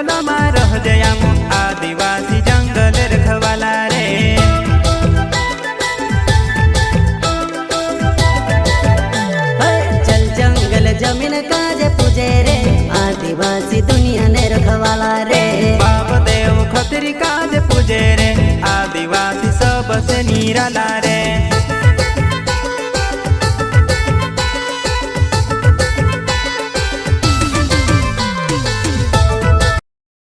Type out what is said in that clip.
जंगल में रह जयाम आदिवासी जंगल रखवाला रे। चल जंगल जमीन काजे पूजे रे आदिवासी दुनिया ने रखवाला रे। बाप देव खतरी काज पूजे रे आदिवासी सबसे निराला रे।